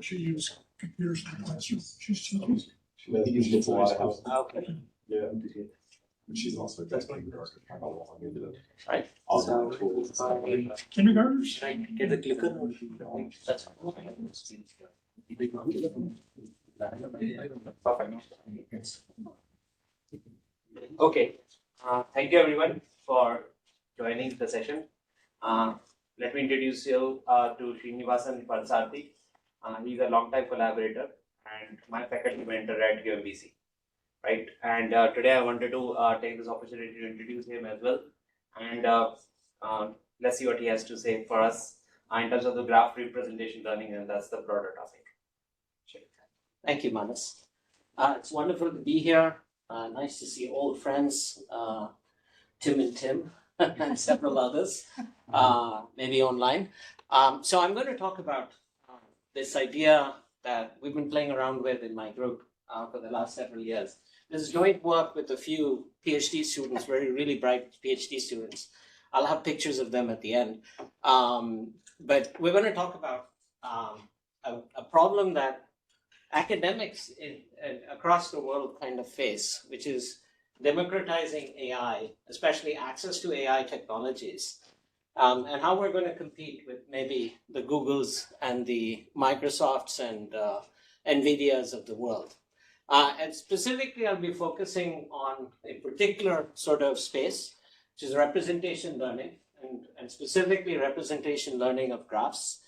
She used computers in the classroom. She's teaching. She uses a lot of help. Okay. Yeah. But she's also just like Right. Also, Kindergartners? Should I get the clicker? That's perfect. Okay. Thank you everyone for joining the session. Let me introduce you to Srinivasan Parsarthi. He's a long-time collaborator and my faculty mentor at UMBC. Right, and today I wanted to take this opportunity to introduce him as well, and let's see what he has to say for us in terms of the graph representation learning, and that's the broader topic. Sure. Thank you, Manas. It's wonderful to be here. Nice to see old friends, Tim and Tim, and several others, maybe online. So I'm going to talk about this idea that we've been playing around with in my group for the last several years. This is joint work with a few PhD students, very really bright PhD students. I'll have pictures of them at the end. But we're going to talk about a problem that academics across the world kind of face, which is democratizing AI, especially access to AI technologies, and how we're going to compete with maybe the Googles and the Microsofts and NVIDIAs of the world. And specifically, I'll be focusing on a particular sort of space, which is representation learning, and specifically representation learning of graphs.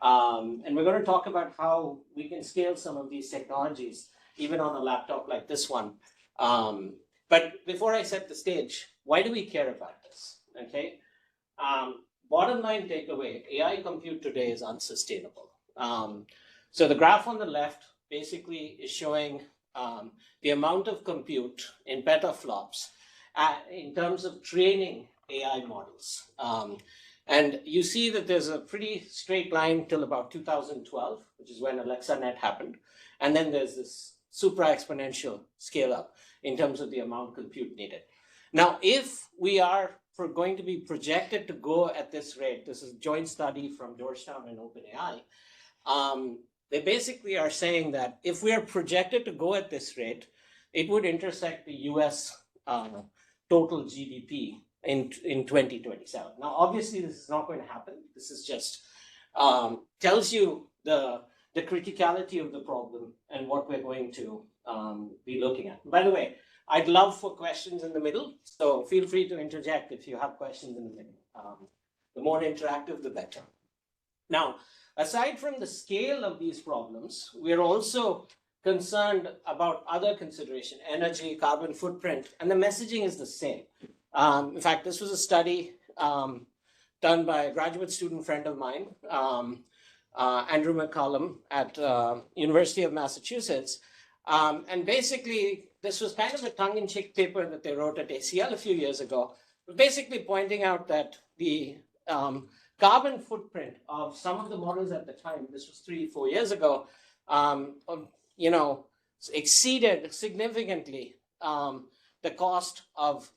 And we're going to talk about how we can scale some of these technologies, even on a laptop like this one. But before I set the stage, why do we care about this? Okay. Bottom line takeaway, AI compute today is unsustainable. So the graph on the left basically is showing the amount of compute in petaflops in terms of training AI models. And you see that there's a pretty straight line till about 2012, which is when AlexaNet happened. And then there's this super exponential scale up in terms of the amount of compute needed. Now, if we are going to be projected to go at this rate, this is a joint study from Georgetown and OpenAI, they basically are saying that if we are projected to go at this rate, it would intersect the US total GDP in 2027. Now, obviously, this is not going to happen. This is just tells you the criticality of the problem and what we're going to be looking at. By the way, I'd love for questions in the middle, so feel free to interject if you have questions in the middle. The more interactive, the better. Now, aside from the scale of these problems, we're also concerned about other consideration, energy, carbon footprint, and the messaging is the same. In fact, this was a study done by a graduate student friend of mine, Andrew McCollum at University of Massachusetts. And basically, this was kind of a tongue-in-cheek paper that they wrote at ACL a few years ago, basically pointing out that the carbon footprint of some of the models at the time, this was 3-4 years ago, exceeded significantly the cost of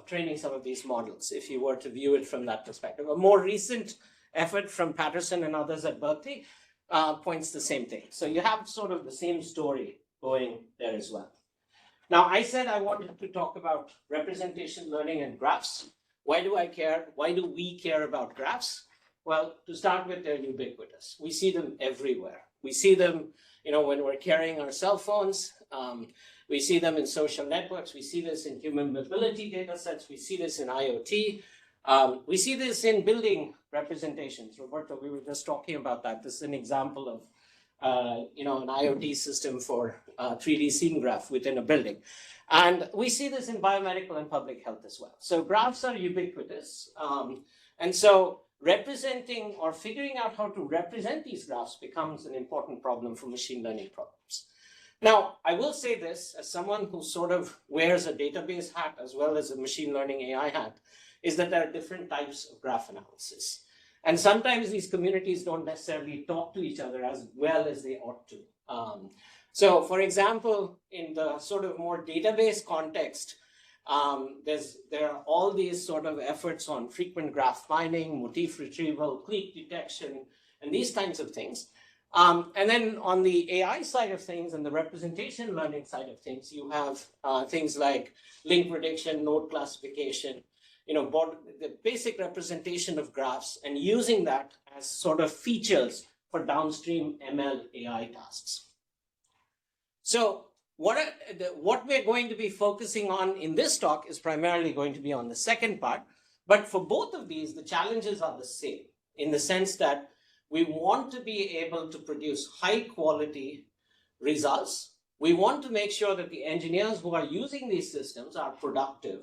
training some of these models, if you were to view it from that perspective. A more recent effort from Patterson and others at Berkeley points the same thing. So you have sort of the same story going there as well. Now, I said I wanted to talk about representation learning and graphs. Why do I care? Why do we care about graphs? Well, to start with, they're ubiquitous. We see them everywhere. We see them, when we're carrying our cell phones. We see them in social networks. We see this in human mobility data sets. We see this in IoT. We see this in building representations. Roberto, we were just talking about that. This is an example of an IoT system for 3D scene graph within a building. And we see this in biomedical and public health as well. So graphs are ubiquitous. And so representing or figuring out how to represent these graphs becomes an important problem for machine learning problems. Now, I will say this as someone who sort of wears a database hat as well as a machine learning AI hat, is that there are different types of graph analysis. And sometimes these communities don't necessarily talk to each other as well as they ought to. So for example, in the sort of more database context, there are all these sort of efforts on frequent graph mining, motif retrieval, clique detection, and these kinds of things. And then on the AI side of things and the representation learning side of things, you have things like link prediction, node classification, the basic representation of graphs and using that as sort of features for downstream ML AI tasks. So what we're going to be focusing on in this talk is primarily going to be on the second part, but for both of these, the challenges are the same in the sense that we want to be able to produce high quality results. We want to make sure that the engineers who are using these systems are productive,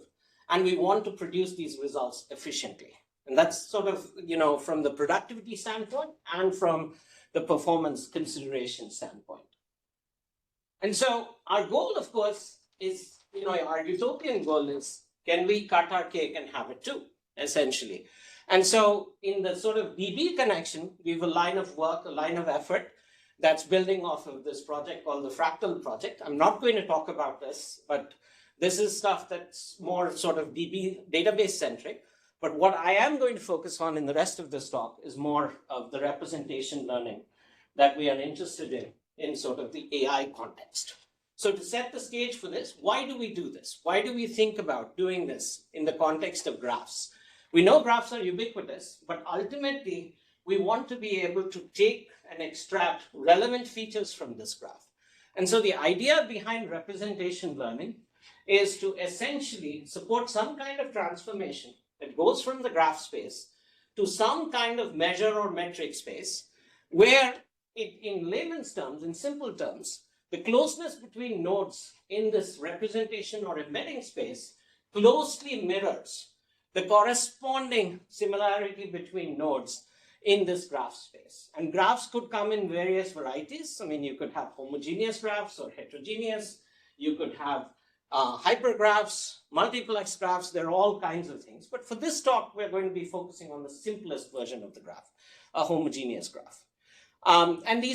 and we want to produce these results efficiently. And that's sort of, from the productivity standpoint and from the performance consideration standpoint. And so our goal, of course, is, our utopian goal is, can we cut our cake and have it too, essentially? And so in the sort of DB connection, we have a line of work, a line of effort that's building off of this project called the Fractal Project. I'm not going to talk about this, but this is stuff that's more sort of DB database centric. But what I am going to focus on in the rest of this talk is more of the representation learning that we are interested in sort of the AI context. So to set the stage for this, why do we do this? Why do we think about doing this in the context of graphs? We know graphs are ubiquitous, but ultimately we want to be able to take and extract relevant features from this graph. And so the idea behind representation learning is to essentially support some kind of transformation that goes from the graph space to some kind of measure or metric space where in layman's terms, in simple terms, the closeness between nodes in this representation or embedding space closely mirrors the corresponding similarity between nodes in this graph space. And graphs could come in various varieties. I mean, you could have homogeneous graphs or heterogeneous. You could have hypergraphs, multiplex graphs. There are all kinds of things. But for this talk, we're going to be focusing on the simplest version of the graph, a homogeneous graph. And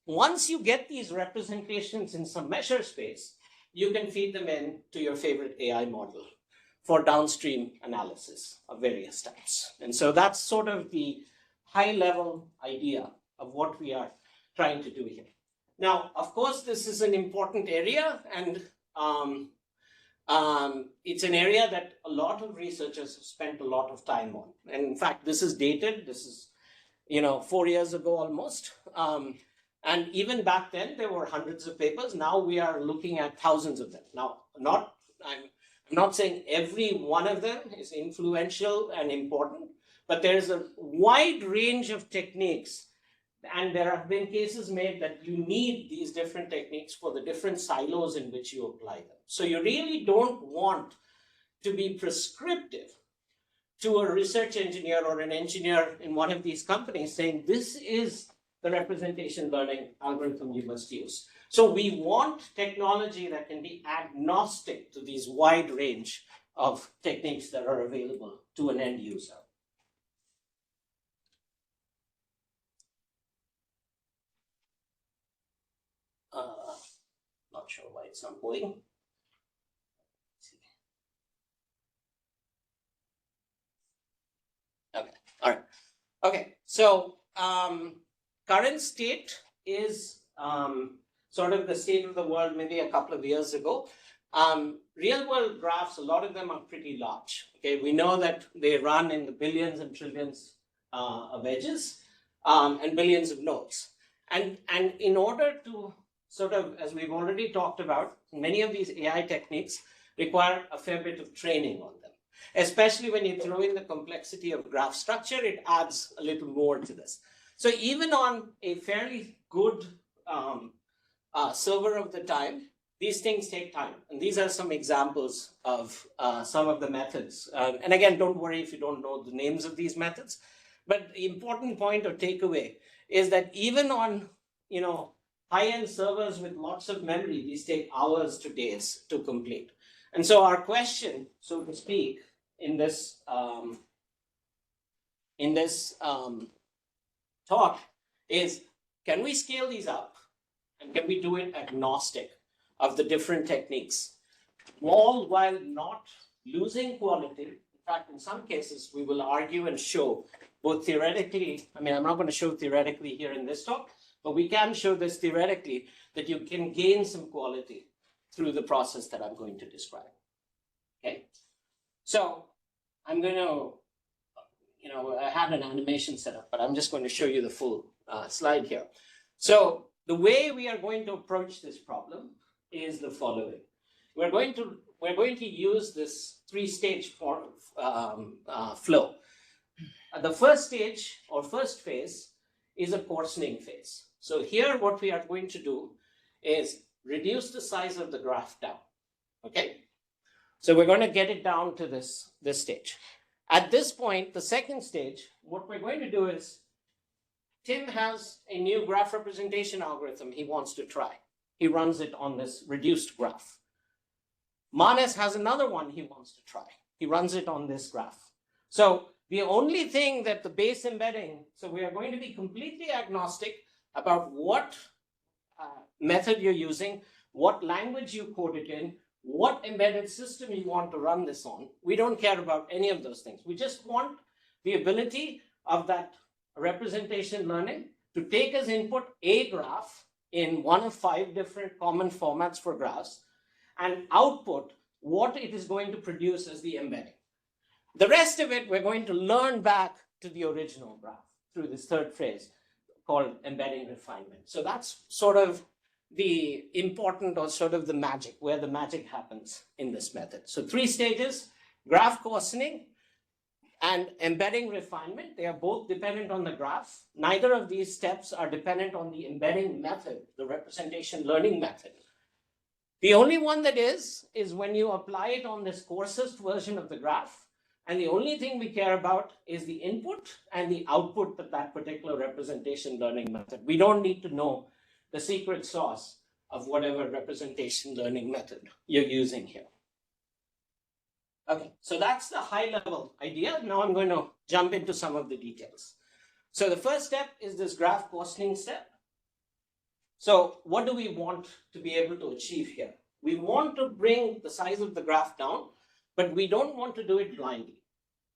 once you get these representations in some measure space, you can feed them in to your favorite AI model for downstream analysis of various types. And so that's sort of the high level idea of what we are trying to do here. Now, of course, this is an important area, and it's an area that a lot of researchers have spent a lot of time on. And in fact, this is dated. This is 4 years ago almost. And even back then, there were hundreds of papers. Now we are looking at thousands of them. Now, I'm not saying every one of them is influential and important, but there is a wide range of techniques. And there have been cases made that you need these different techniques for the different silos in which you apply them. So you really don't want to be prescriptive to a research engineer or an engineer in one of these companies saying, this is the representation learning algorithm you must use. So we want technology that can be agnostic to these wide range of techniques that are available to an end user. Not sure why it's not going. Okay, all right. Okay, so current state is sort of the state of the world maybe a couple of years ago. Real world graphs, a lot of them are pretty large. Okay, we know that they run in the billions and trillions of edges and billions of nodes. And in order to sort of, as we've already talked about, many of these AI techniques require a fair bit of training on them. Especially when you throw in the complexity of graph structure, it adds a little more to this. So even on a fairly good server of the time, these things take time. And these are some examples of some of the methods. And again, don't worry if you don't know the names of these methods. But the important point or takeaway is that even on high-end servers with lots of memory, these take hours to days to complete. And so our question, so to speak, in this talk is, can we scale these up? And can we do it agnostic of the different techniques, all while not losing quality? In fact, in some cases, we will argue and show both theoretically, I mean, I'm not going to show theoretically here in this talk, but we can show this theoretically that you can gain some quality through the process that I'm going to describe. Okay, so I'm going to, I had an animation set up, but I'm just going to show you the full slide here. So the way we are going to approach this problem is the following. We're going to use this three-stage flow. The first stage or first phase is a coarsening phase. So here what we are going to do is reduce the size of the graph down. Okay, so we're going to get it down to this stage. At this point, the second stage, what we're going to do is Tim has a new graph representation algorithm he wants to try. He runs it on this reduced graph. Manes has another one he wants to try. He runs it on this graph. So the only thing that the base embedding, so we are going to be completely agnostic about what method you're using, what language you code it in, what embedded system you want to run this on. We don't care about any of those things. We just want the ability of that representation learning to take as input a graph in one of 5 different common formats for graphs and output what it is going to produce as the embedding. The rest of it, we're going to learn back to the original graph through this third phase called embedding refinement. So that's sort of the important or sort of the magic, where the magic happens in this method. So 3 stages, graph coarsening and embedding refinement. They are both dependent on the graph. Neither of these steps are dependent on the embedding method, the representation learning method. The only one that is when you apply it on this coarsest version of the graph. And the only thing we care about is the input and the output of that particular representation learning method. We don't need to know the secret sauce of whatever representation learning method you're using here. Okay, so that's the high level idea. Now I'm going to jump into some of the details. So the first step is this graph coarsening step. So what do we want to be able to achieve here? We want to bring the size of the graph down, but we don't want to do it blindly.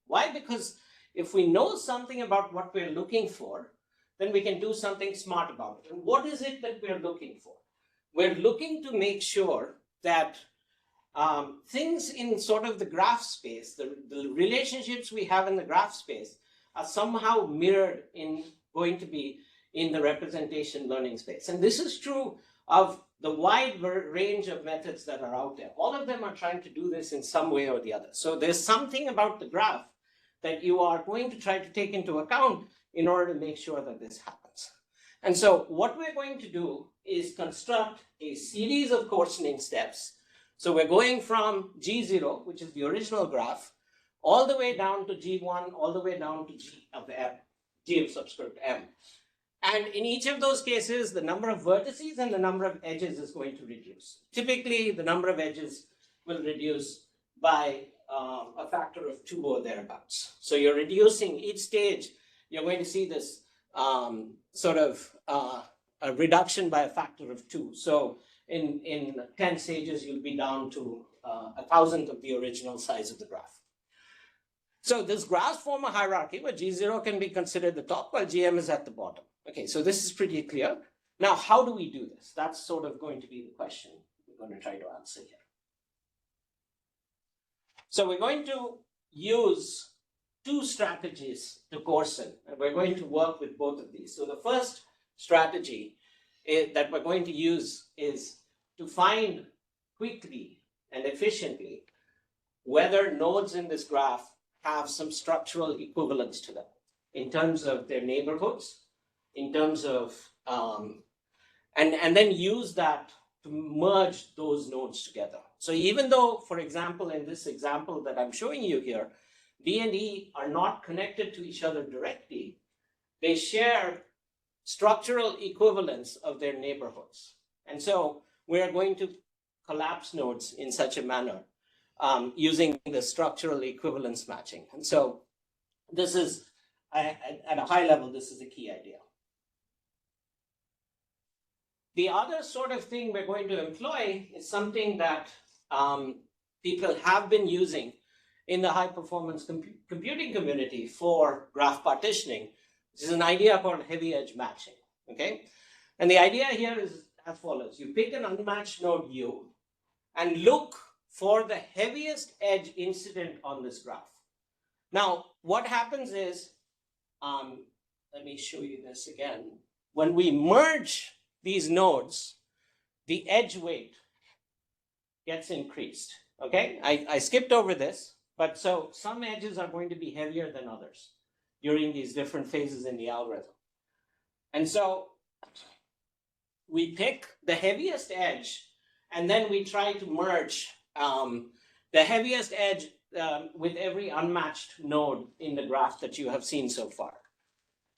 Why? Because if we know something about what we're looking for, then we can do something smart about it. And what is it that we're looking for? We're looking to make sure that things in sort of the graph space, the relationships we have in the graph space are somehow mirrored going to be in the representation learning space. And this is true of the wide range of methods that are out there. All of them are trying to do this in some way or the other. So there's something about the graph that you are going to try to take into account in order to make sure that this happens. And so what we're going to do is construct a series of coarsening steps. So we're going from G0, which is the original graph, all the way down to G1, all the way down to G of M, G of subscript M. And in each of those cases, the number of vertices and the number of edges is going to reduce. Typically, the number of edges will reduce by a factor of 2 or thereabouts. So you're reducing each stage, you're going to see this sort of a reduction by a factor of 2. So in 10 stages, you'll be down to 1,000th of the original size of the graph. So this graphs form a hierarchy where G0 can be considered the top while GM is at the bottom. Okay, so this is pretty clear. Now, how do we do this? That's sort of going to be the question we're going to try to answer here. So we're going to use 2 strategies to coarsen, and we're going to work with both of these. So the first strategy that we're going to use is to find quickly and efficiently whether nodes in this graph have some structural equivalence to them in terms of their neighborhoods, in terms of, and then use that to merge those nodes together. So even though, for example, in this example that I'm showing you here, D and E are not connected to each other directly, they share structural equivalence of their neighborhoods. And so we are going to collapse nodes in such a manner using the structural equivalence matching. And so this is, at a high level, this is a key idea. The other sort of thing we're going to employ is something that people have been using in the high performance computing community for graph partitioning, which is an idea called heavy edge matching. Okay. And the idea here is as follows. You pick an unmatched node U and look for the heaviest edge incident on this graph. Now, what happens is, let me show you this again. When we merge these nodes, the edge weight gets increased. Okay, I skipped over this, but so some edges are going to be heavier than others during these different phases in the algorithm. And so we pick the heaviest edge, and then we try to merge the heaviest edge with every unmatched node in the graph that you have seen so far.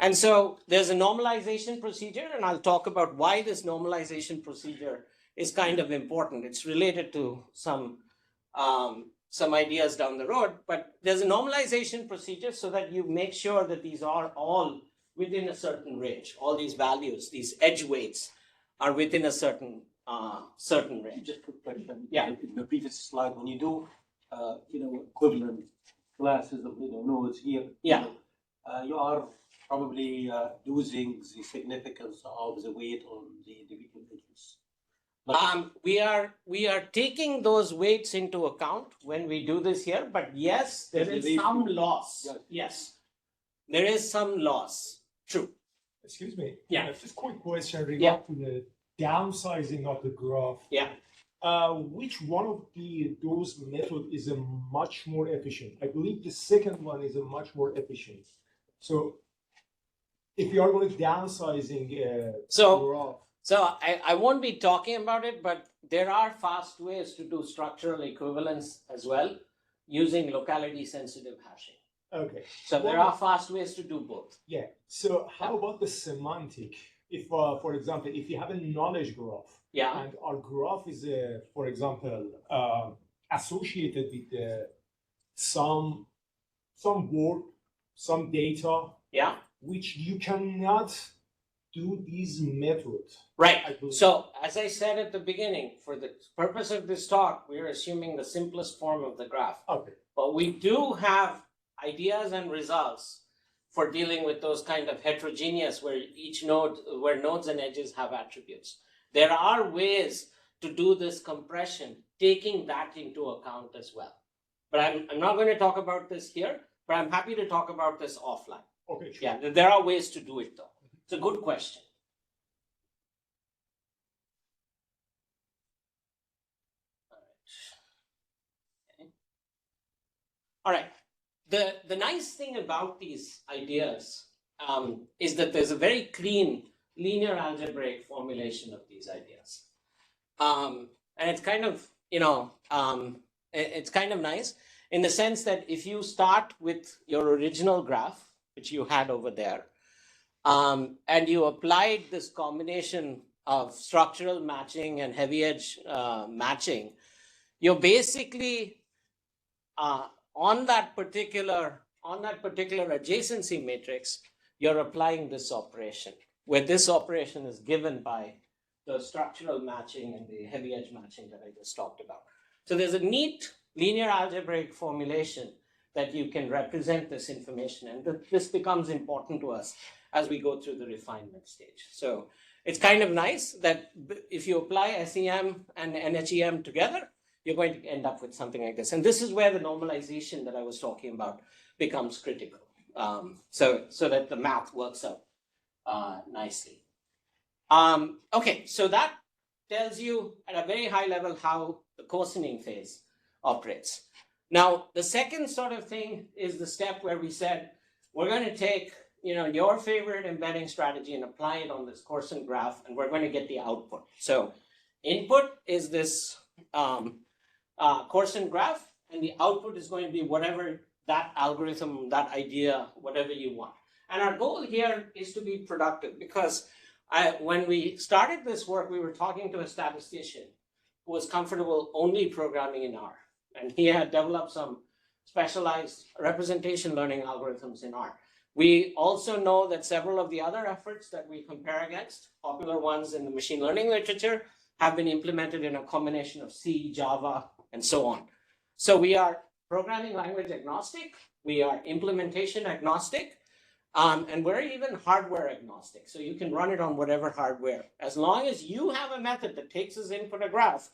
And so there's a normalization procedure, and I'll talk about why this normalization procedure is kind of important. It's related to some ideas down the road, but there's a normalization procedure so that you make sure that these are all within a certain range. All these values, these edge weights, are within a certain range. Just a quick question. Yeah. In the previous slide, when you do, equivalent classes of nodes here, Yeah. You are probably losing the significance of the weight on the individual edges. We are taking those weights into account when we do this here, but yes, there is some loss. Yes, there is some loss. True. Excuse me. Yeah. Just quick question regarding Yeah. to the downsizing of the graph. Yeah. Which one of those methods is a much more efficient? I believe the second one is a much more efficient. So if you are going to downsizing graph. So I won't be talking about it, but there are fast ways to do structural equivalence as well using locality sensitive hashing. Okay. So there are fast ways to do both. Yeah. So how about the semantic? If, for example, if you have a knowledge graph, Yeah. and our graph is, for example, associated with some word, some data, Yeah. which you cannot do these methods. Right. I believe. So as I said at the beginning, for the purpose of this talk, we're assuming the simplest form of the graph. Okay. But we do have ideas and results for dealing with those kind of heterogeneous where nodes and edges have attributes. There are ways to do this compression, taking that into account as well. But I'm not going to talk about this here, but I'm happy to talk about this offline. Okay. Sure. Yeah, there are ways to do it though. It's a good question. All right. The nice thing about these ideas is that there's a very clean linear algebraic formulation of these ideas. And it's kind of, it's kind of nice in the sense that if you start with your original graph, which you had over there, and you applied this combination of structural matching and heavy edge matching, you're basically on that particular adjacency matrix, you're applying this operation, where this operation is given by the structural matching and the heavy edge matching that I just talked about. So there's a neat linear algebraic formulation that you can represent this information, and this becomes important to us as we go through the refinement stage. So it's kind of nice that if you apply SEM and NHEM together, you're going to end up with something like this. And this is where the normalization that I was talking about becomes critical, so that the math works out nicely. Okay, so that tells you at a very high level how the coarsening phase operates. Now, the second sort of thing is the step where we said, we're going to take your favorite embedding strategy and apply it on this coarsen graph, and we're going to get the output. So input is this coarsen graph, and the output is going to be whatever that algorithm, that idea, whatever you want. And our goal here is to be productive, because when we started this work, we were talking to a statistician who was comfortable only programming in R. And he had developed some specialized representation learning algorithms in R. We also know that several of the other efforts that we compare against, popular ones in the machine learning literature, have been implemented in a combination of C, Java, and so on. So we are programming language agnostic, we are implementation agnostic, and we're even hardware agnostic. So you can run it on whatever hardware. As long as you have a method that takes as input a graph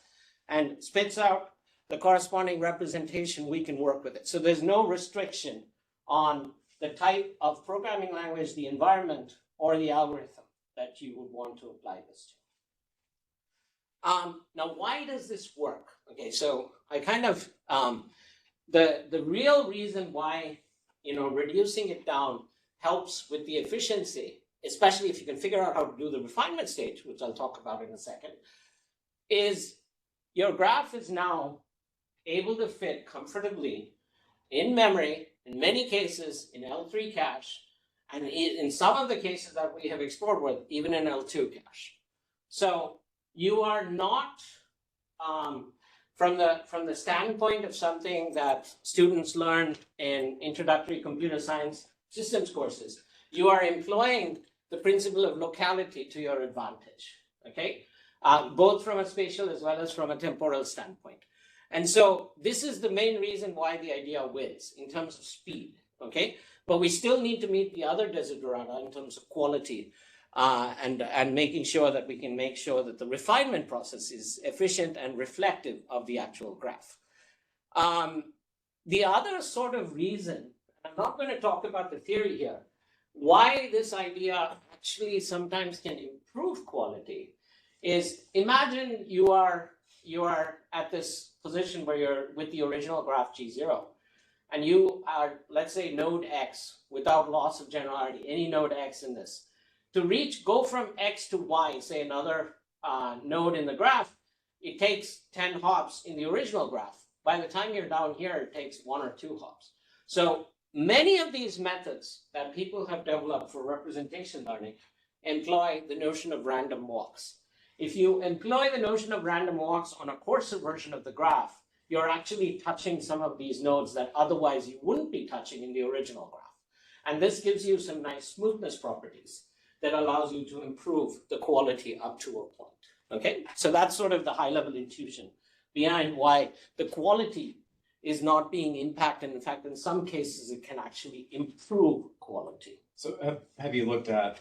and spits out the corresponding representation, we can work with it. So there's no restriction on the type of programming language, the environment, or the algorithm that you would want to apply this to. Now, why does this work? Okay, so I kind of, the real reason why, reducing it down helps with the efficiency, especially if you can figure out how to do the refinement stage, which I'll talk about in a second, is your graph is now able to fit comfortably in memory, in many cases in L3 cache, and in some of the cases that we have explored with, even in L2 cache. So you are not, from the standpoint of something that students learn in introductory computer science systems courses, you are employing the principle of locality to your advantage, okay? Both from a spatial as well as from a temporal standpoint. And so this is the main reason why the idea wins in terms of speed, okay? But we still need to meet the other desiderata in terms of quality and making sure that we can make sure that the refinement process is efficient and reflective of the actual graph. The other sort of reason, I'm not going to talk about the theory here, why this idea actually sometimes can improve quality is, imagine you are at this position where you're with the original graph G0, and you are, let's say, node X without loss of generality, any node X in this. To go from X to Y, say another node in the graph, it takes 10 hops in the original graph. By the time you're down here, it takes 1 or 2 hops. So many of these methods that people have developed for representation learning employ the notion of random walks. If you employ the notion of random walks on a coarser version of the graph, you're actually touching some of these nodes that otherwise you wouldn't be touching in the original graph. And this gives you some nice smoothness properties that allows you to improve the quality up to a point, okay? So that's sort of the high-level intuition behind why the quality is not being impacted. In fact, in some cases, it can actually improve quality. So have you looked at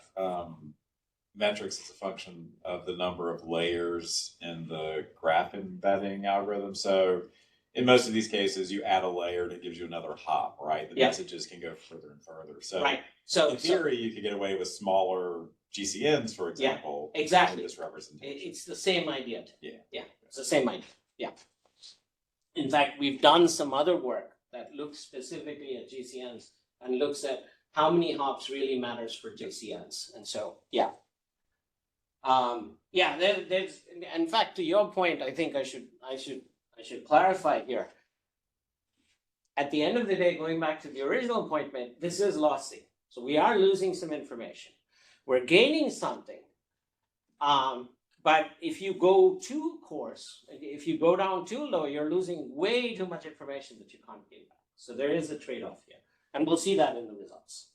metrics as a function of the number of layers in the graph embedding algorithm? So in most of these cases, you add a layer and it gives you another hop, right? The messages can go further and further. So right. So in theory, you could get away with smaller GCNs, for example. Yeah, exactly. This representation. It's the same idea. Yeah. It's the same idea. Yeah. In fact, we've done some other work that looks specifically at GCNs and looks at how many hops really matters for GCNs. And so, yeah. There's, in fact, to your point, I think I should clarify here. At the end of the day, going back to the original appointment, this is lossy. So we are losing some information. We're gaining something. But if you go too coarse, if you go down too low, you're losing way too much information that you can't gain back. So there is a trade-off here. And we'll see that in the results.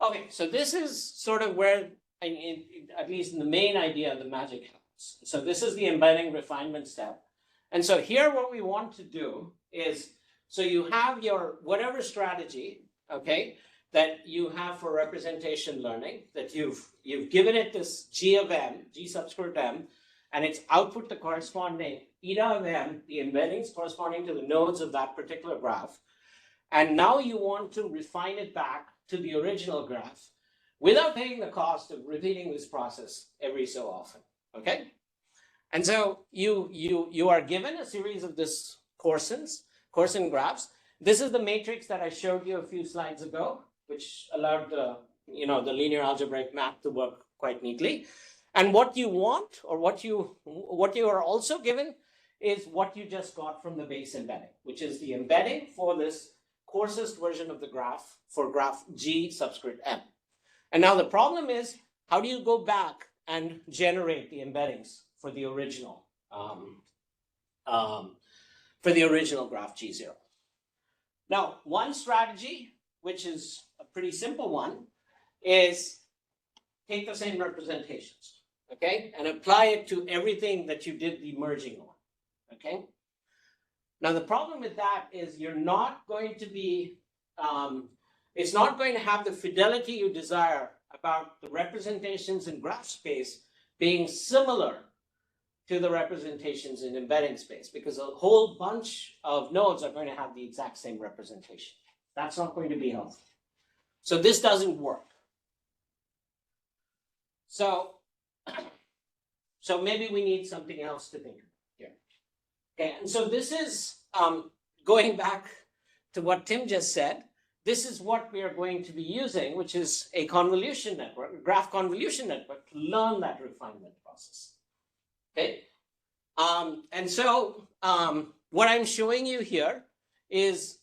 Okay, so this is sort of where, at least in the main idea, the magic happens. So this is the embedding refinement step. And so here what we want to do is, so you have your whatever strategy, okay, that you have for representation learning, that you've given it this G of M, G subscript M, and it's output the corresponding eta of M, the embeddings corresponding to the nodes of that particular graph. And now you want to refine it back to the original graph without paying the cost of repeating this process every so often, okay? And so you are given a series of this coarsen graphs. This is the matrix that I showed you a few slides ago, which allowed the linear algebraic map to work quite neatly. And what you want, or what you are also given, is what you just got from the base embedding, which is the embedding for this coarsest version of the graph for graph G subscript M. And now the problem is, how do you go back and generate the embeddings for the original graph G0? Now, one strategy, which is a pretty simple one, is take the same representations, okay, and apply it to everything that you did the merging on, okay? Now, the problem with that is you're not going to be, it's not going to have the fidelity you desire about the representations in graph space being similar to the representations in embedding space, because a whole bunch of nodes are going to have the exact same representation. That's not going to be helpful. So this doesn't work. So maybe we need something else to think about here. Okay, and so this is going back to what Tim just said. This is what we are going to be using, which is a convolution network, a graph convolution network, to learn that refinement process. Okay, and so what I'm showing you here is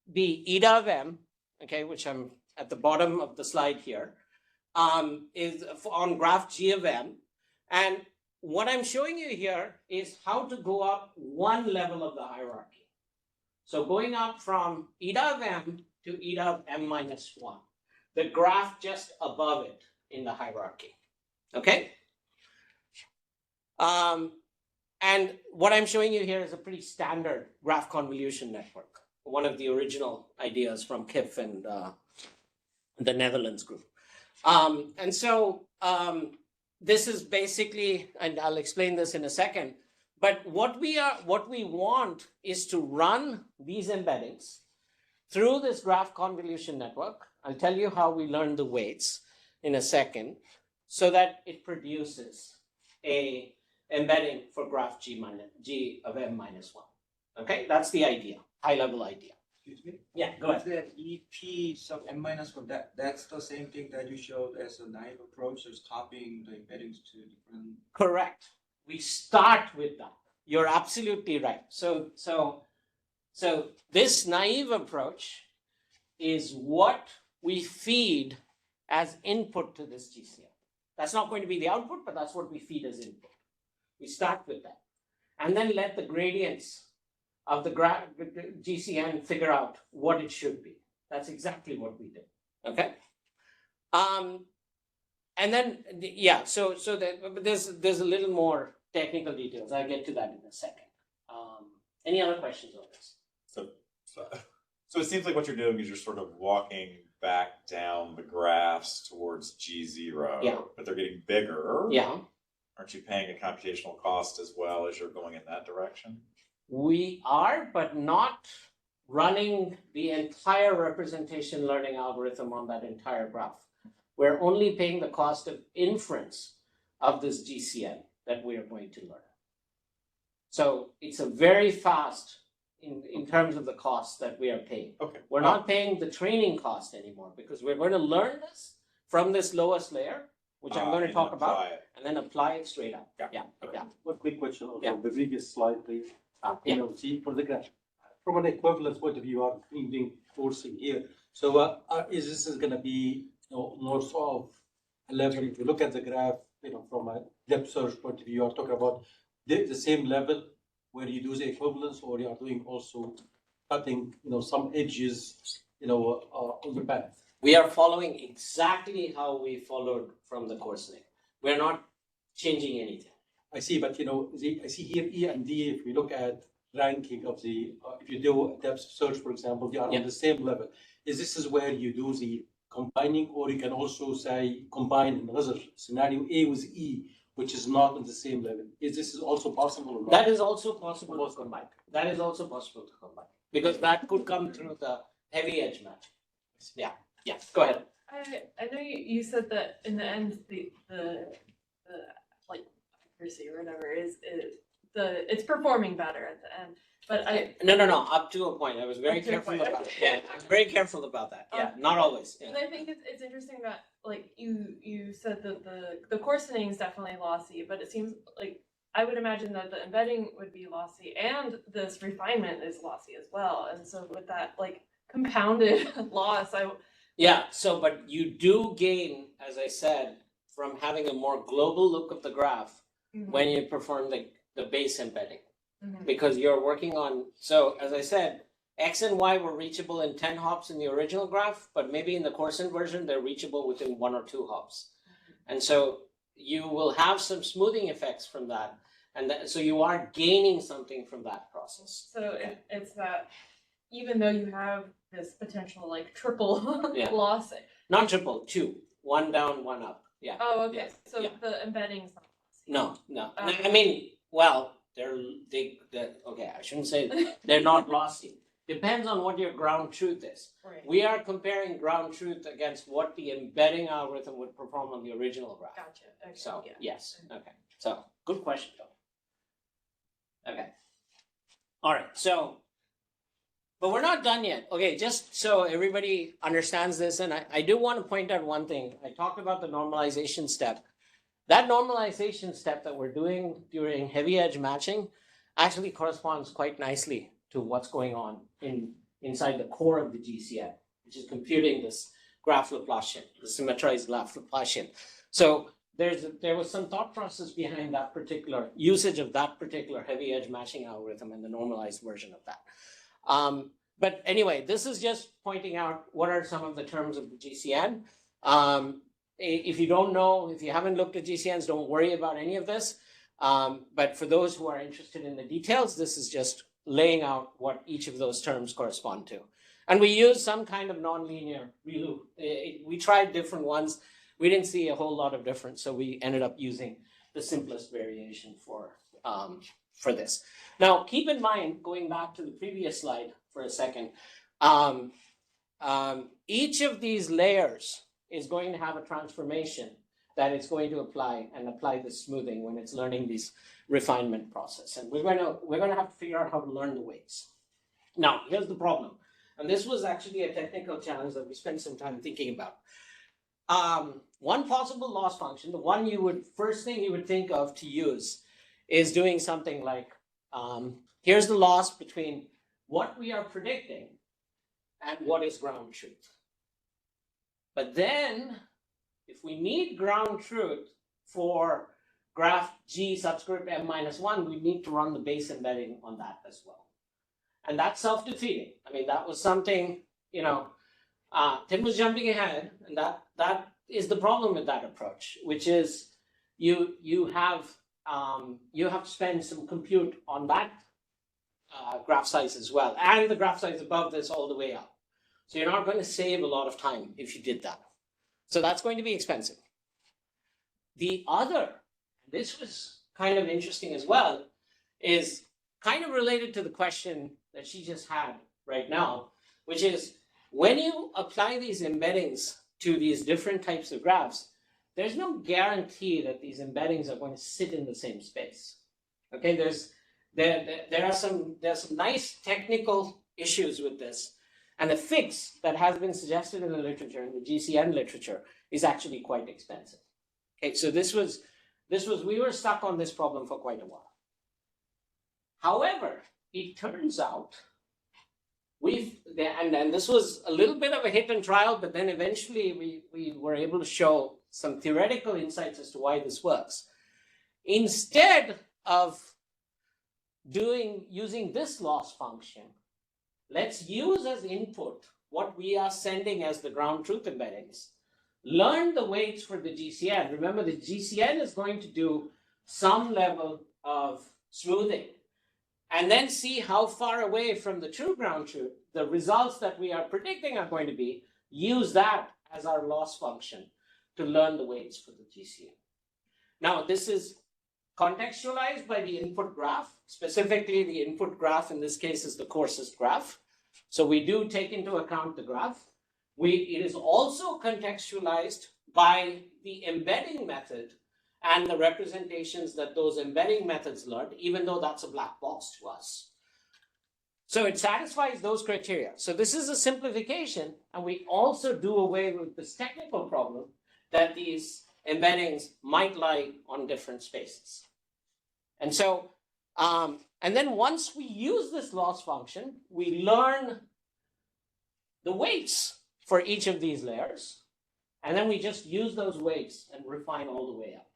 the eta of m, okay, which I'm at the bottom of the slide here, is on graph G of m. And what I'm showing you here is how to go up one level of the hierarchy. So going up from eta of m to eta of m minus 1, the graph just above it in the hierarchy, okay? And what I'm showing you here is a pretty standard graph convolution network, one of the original ideas from KIF and the Netherlands group. And so this is basically, and I'll explain this in a second, but what we want is to run these embeddings through this graph convolution network. I'll tell you how we learn the weights in a second, so that it produces a embedding for graph G of m minus 1. Okay, that's the idea, high level idea. Excuse me? Yeah, go ahead. The EP sub m minus 1, that's the same thing that you showed as a naive approach, just copying the embeddings to different. Correct. We start with that. You're absolutely right. So this naive approach is what we feed as input to this GCN. That's not going to be the output, but that's what we feed as input. We start with that, and then let the gradients of the GCN figure out what it should be. That's exactly what we did. Okay. And then yeah, so there's a little more technical details. I'll get to that in a second. Any other questions on this? So it seems like what you're doing is you're sort of walking back down the graphs towards G0, Yeah. but they're getting bigger. Yeah. Aren't you paying a computational cost as well as you're going in that direction? We are, but not running the entire representation learning algorithm on that entire graph. We're only paying the cost of inference of this GCN that we are going to learn. So it's a very fast in terms of the cost that we are paying. Okay. We're not paying the training cost anymore, because we're going to learn this from this lowest layer, which I'm going to talk about, and then apply it straight up. Yeah. Yeah. One quick question also, Yeah. the previous slide, please. Yeah. You know, see, for the graph, from an equivalence point of view, you are doing coursing here. So is this going to be more sort of a level? If you look at the graph, from a depth search point of view, you are talking about the same level where you do the equivalence, or you are doing also cutting, some edges, on the path. We are following exactly how we followed from the course name. We're not changing anything. I see, but I see here E and D. If we look at ranking of the, if you do a depth search, for example, they are on the same level. This is where you do the combining, or you can also say combine in another scenario A with E, which is not on the same level. Is this also possible or not? That is also possible to combine. That is also possible to combine, because that could come through the heavy edge match. Yeah. Go ahead. I know you said that in the end the like accuracy or whatever is it's performing better at the end. But No. Up to a point. I was very careful about that. Yeah, I'm very careful about that. Yeah, not always. Yeah. And I think it's interesting that like you said that the coarsening is definitely lossy, but it seems like I would imagine that the embedding would be lossy and this refinement is lossy as well. And so with that like compounded loss, Yeah, so but you do gain, as I said, from having a more global look of the graph when you perform the base embedding. Because you're working on, so as I said, X and Y were reachable in 10 hops in the original graph, but maybe in the coarsened version, they're reachable within 1 or 2 hops. And so you will have some smoothing effects from that. And so you are gaining something from that process. So it's that even though you have this potential like triple Yeah. loss. Not triple, 2. 1 down, 1 up. Yeah. Oh, okay. Yeah, So yeah. the embedding's not lossy. No. Okay. I mean, well, they're okay, I shouldn't say they're not lossy. Depends on what your ground truth is. Right. We are comparing ground truth against what the embedding algorithm would perform on the original graph. Gotcha. Okay. So, yeah. yes, okay. So, good question, Phil. Okay. All right, so, but we're not done yet. Okay, just so everybody understands this, and I do want to point out one thing. I talked about the normalization step. That normalization step that we're doing during heavy edge matching actually corresponds quite nicely to what's going on inside the core of the GCN, which is computing this graph Laplacian, the symmetrized graph Laplacian. So there was some thought process behind that particular usage of that particular heavy edge matching algorithm and the normalized version of that. But anyway, this is just pointing out what are some of the terms of the GCN. If you don't know, if you haven't looked at GCNs, don't worry about any of this. But for those who are interested in the details, this is just laying out what each of those terms correspond to. And we use some kind of nonlinear ReLU. We tried different ones. We didn't see a whole lot of difference, so we ended up using the simplest variation for this. Now, keep in mind, going back to the previous slide for a second, each of these layers is going to have a transformation that it's going to apply the smoothing when it's learning this refinement process. And we're going to have to figure out how to learn the weights. Now, here's the problem. And this was actually a technical challenge that we spent some time thinking about. One possible loss function, the one first thing you would think of to use is doing something like, here's the loss between what we are predicting and what is ground truth. But then, if we need ground truth for graph G subscript m-1, we need to run the base embedding on that as well. And that's self-defeating. I mean, that was something, Tim was jumping ahead, and that is the problem with that approach, which is you have to spend some compute on that graph size as well, and the graph size above this all the way up. So you're not going to save a lot of time if you did that. So that's going to be expensive. The other, this was kind of interesting as well, is kind of related to the question that she just had right now, which is when you apply these embeddings to these different types of graphs, there's no guarantee that these embeddings are going to sit in the same space. Okay, there are some nice technical issues with this. And the fix that has been suggested in the literature, in the GCN literature, is actually quite expensive. Okay, so we were stuck on this problem for quite a while. However, it turns out and this was a little bit of a hit and trial, but then eventually we were able to show some theoretical insights as to why this works. Instead of using this loss function, let's use as input what we are sending as the ground truth embeddings. Learn the weights for the GCN. Remember, the GCN is going to do some level of smoothing, and then see how far away from the true ground truth the results that we are predicting are going to be. Use that as our loss function to learn the weights for the GCN. Now, this is contextualized by the input graph. Specifically, the input graph in this case is the coarsest graph. So we do take into account the graph. It is also contextualized by the embedding method and the representations that those embedding methods learned, even though that's a black box to us. So it satisfies those criteria. So this is a simplification, and we also do away with this technical problem that these embeddings might lie on different spaces. And so, and then once we use this loss function, we learn the weights for each of these layers, and then we just use those weights and refine all the way up.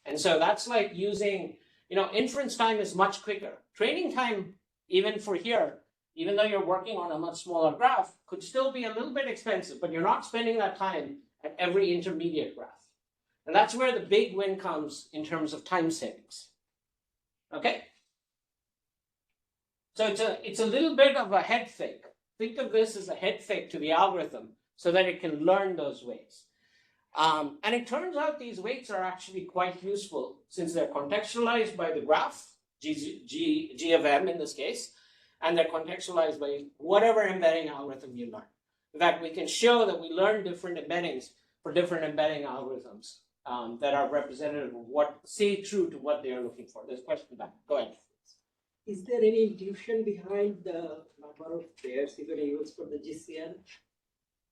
And so that's like using, inference time is much quicker. Training time, even for here, even though you're working on a much smaller graph, could still be a little bit expensive, but you're not spending that time at every intermediate graph. And that's where the big win comes in terms of time savings. Okay. So it's a little bit of a head fake. Think of this as a head fake to the algorithm so that it can learn those weights. And it turns out these weights are actually quite useful since they're contextualized by the graph, G of M in this case, and they're contextualized by whatever embedding algorithm you learn. In fact, we can show that we learn different embeddings for different embedding algorithms that are representative of what, say true to what they are looking for. There's a question back. Go ahead. Is there any intuition behind the number of pairs you're going to use for the GCN?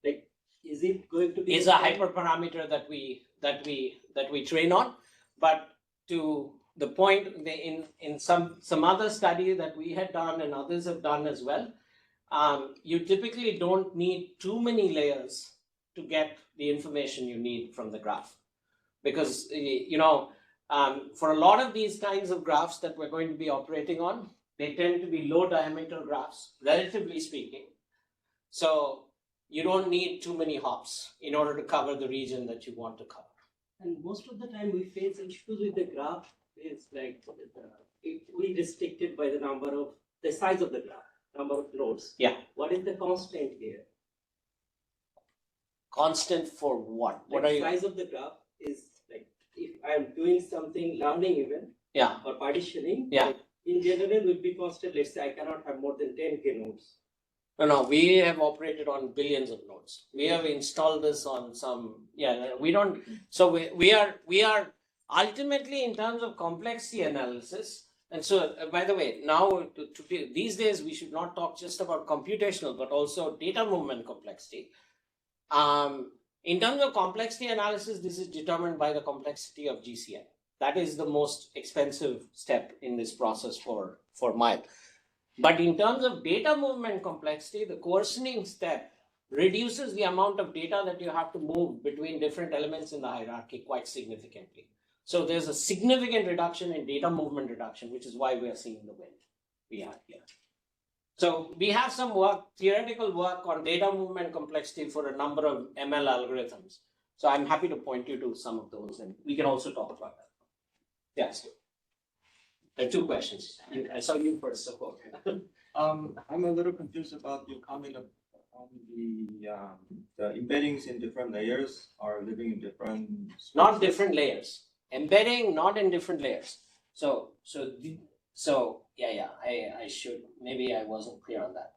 Like, is it going to be? Is a hyperparameter that we train on, but to the point in some other study that we had done and others have done as well, you typically don't need too many layers to get the information you need from the graph, because for a lot of these kinds of graphs that we're going to be operating on, they tend to be low diameter graphs, relatively speaking. So you don't need too many hops in order to cover the region that you want to cover. And most of the time we face issues with the graph is like we restricted by the size of the graph, number of nodes. Yeah. What is the constant here? Constant for what? What Like are you? size of the graph is like if I'm doing something learning even, Yeah. or partitioning, Yeah. like, in general will be constant. Let's say I cannot have more than 10K nodes. No, we have operated on billions of nodes. We have installed this on some, we don't, so we are ultimately in terms of complexity analysis. And so, by the way, now these days, we should not talk just about computational, but also data movement complexity. In terms of complexity analysis, this is determined by the complexity of GCN. That is the most expensive step in this process for MILE. But in terms of data movement complexity, the coarsening step reduces the amount of data that you have to move between different elements in the hierarchy quite significantly. So there's a significant reduction in data movement reduction, which is why we are seeing the win we have here. So we have some work, theoretical work on data movement complexity for a number of ML algorithms. So I'm happy to point you to some of those, and we can also talk about that. Yes. There are two questions. I saw you first, so I'm a little confused about your comment on the embeddings in different layers are living in different spaces. Not different layers. Embedding, not in different layers. So I should, maybe I wasn't clear on that.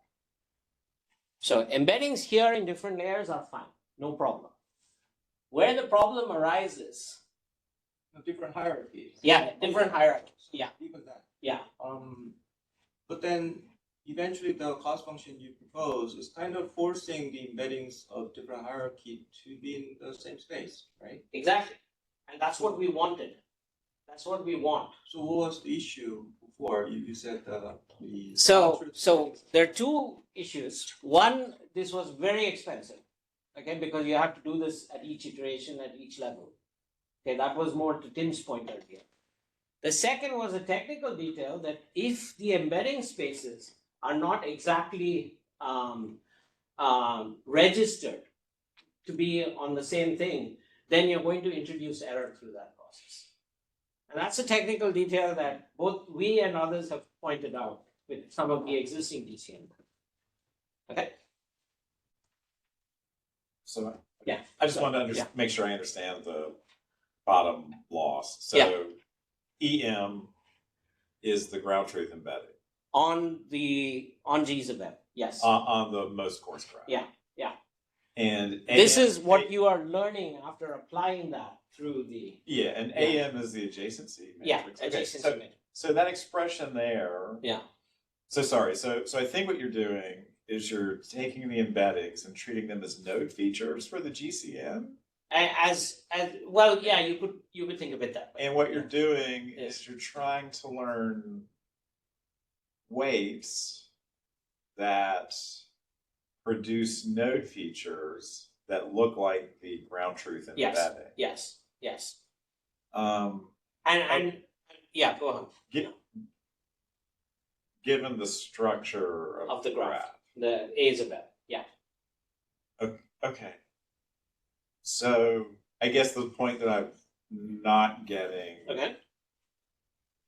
So embeddings here in different layers are fine, no problem. Where the problem arises, Different hierarchies. yeah, different hierarchies, yeah, Even that. yeah. But then eventually the cost function you propose is kind of forcing the embeddings of different hierarchy to be in the same space, right? Exactly, and that's what we wanted. That's what we want. So what was the issue before? You said the So there are two issues. One, this was very expensive, okay, because you have to do this at each iteration, at each level. Okay, that was more to Tim's point earlier. The second was a technical detail that if the embedding spaces are not exactly registered to be on the same thing, then you're going to introduce error through that process. And that's a technical detail that both we and others have pointed out with some of the existing DCN. Okay. So Yeah. I just want to make sure I understand the bottom loss. So EM is the ground truth embedding. On G's of M, yes. On the most coarse graph. Yeah. And this is what you are learning after applying that through the and AM is the adjacency matrix. adjacency matrix. So that expression there. Yeah. So sorry. So I think what you're doing is you're taking the embeddings and treating them as node features for the GCN. As well, yeah, you could think of it that way. And what you're doing is you're trying to learn weights that produce node features that look like the ground truth embedding. Yes. And yeah, go on. Given the structure of the graph. The A's of M, yeah. Okay. So I guess the point that I'm not getting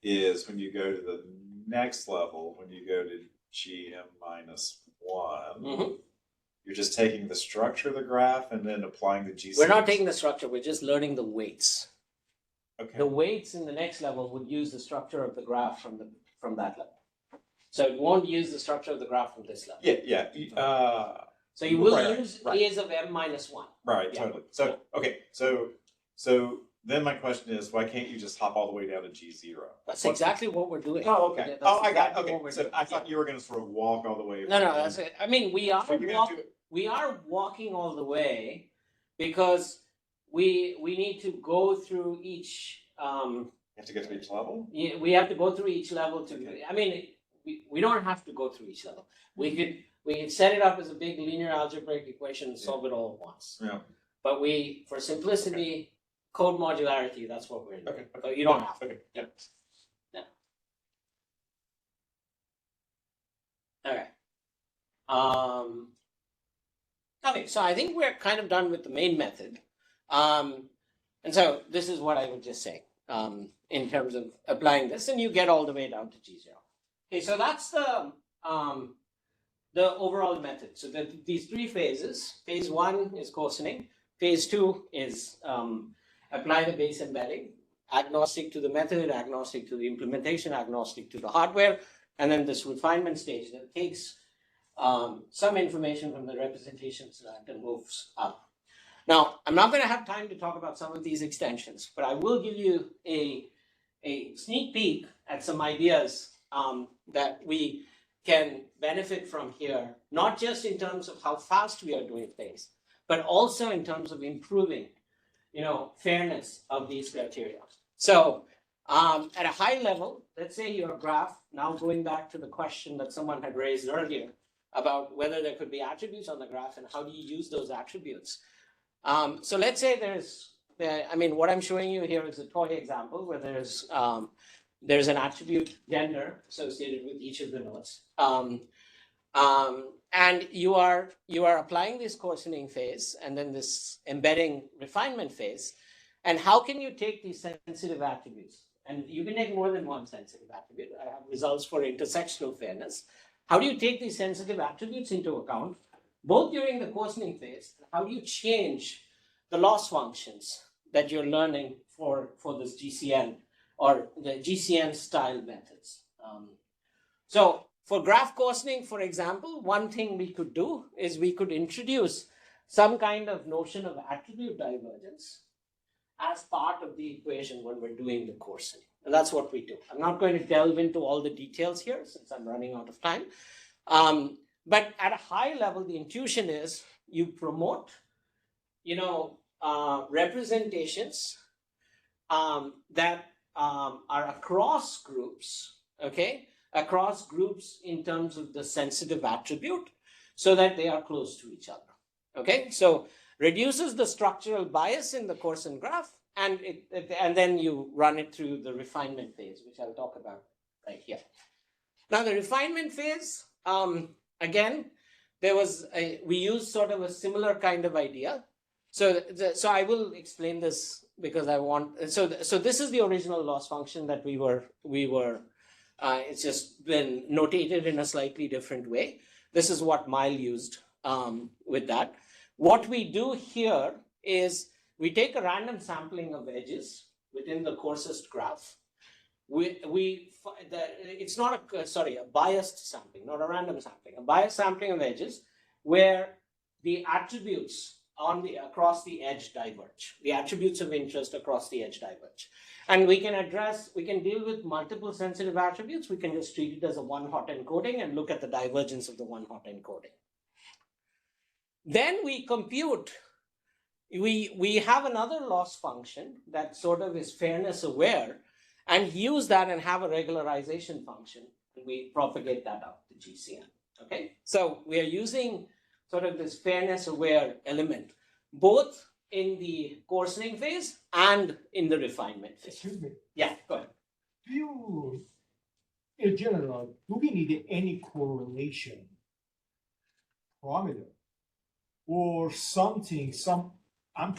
is when you go to the next level, when you go to GM-1, you're just taking the structure of the graph and then applying the GC. We're not taking the structure, we're just learning the weights. Okay. The weights in the next level would use the structure of the graph from that level. So it won't use the structure of the graph from this level. Yeah. So you will Right, use right. A's of M-1. Right, Yeah. totally. So, okay, so then my question is, why can't you just hop all the way down to G0? That's exactly what we're doing. Oh, okay. That's I got exactly it. what we're Okay, so doing. I thought you were going to sort of walk all the way. No, that's it. I mean, we are But you're gonna do it. walking all the way because we need to go through each. You have to get to each level? We have to go through each level to. I mean, we don't have to go through each level. We could set it up as a big linear algebraic equation and solve it all at once. Yeah. But for simplicity, code modularity, that's what we're doing. Okay. But you don't have to. Okay. Yeah. Okay. Okay, so I think we're kind of done with the main method. And so this is what I would just say in terms of applying this, and you get all the way down to G0. Okay, so that's the overall method. So these three phases. Phase 1 is coarsening. Phase 2 is apply the base embedding, agnostic to the method, agnostic to the implementation, agnostic to the hardware, and then this refinement stage that takes some information from the representations and moves up. Now, I'm not going to have time to talk about some of these extensions, but I will give you a sneak peek at some ideas that we can benefit from here, not just in terms of how fast we are doing things, but also in terms of improving, fairness of these criteria. So at a high level, let's say your graph, now going back to the question that someone had raised earlier about whether there could be attributes on the graph and how do you use those attributes. So let's say what I'm showing you here is a toy example where there's an attribute gender associated with each of the nodes. And you are applying this coarsening phase and then this embedding refinement phase. And how can you take these sensitive attributes? And you can take more than one sensitive attribute. I have results for intersectional fairness. How do you take these sensitive attributes into account, both during the coarsening phase? How do you change the loss functions that you're learning for this GCN or the GCN style methods? So for graph coarsening, for example, one thing we could do is we could introduce some kind of notion of attribute divergence as part of the equation when we're doing the coarsening. And that's what we do. I'm not going to delve into all the details here since I'm running out of time. But at a high level, the intuition is you promote, representations that are across groups, okay? Across groups in terms of the sensitive attribute so that they are close to each other, okay? So reduces the structural bias in the coarsen graph and then you run it through the refinement phase, which I'll talk about right here. Now the refinement phase, again, we used sort of a similar kind of idea. So I will explain this because I want, so this is the original loss function that we were it's just been notated in a slightly different way. This is what MILE used with that. What we do here is we take a random sampling of edges within the coarsest graph. It's not a biased sampling, not a random sampling, a biased sampling of edges where the attributes across the edge diverge. The attributes of interest across the edge diverge. And we can deal with multiple sensitive attributes. We can just treat it as a one-hot encoding and look at the divergence of the one-hot encoding. Then we compute, we have another loss function that sort of is fairness aware and use that and have a regularization function. And we propagate that out to GCN, okay? So we are using sort of this fairness aware element, both in the coarsening phase and in the refinement phase. Excuse me. Yeah, go ahead. In general, do we need any correlation parameter or something? I'm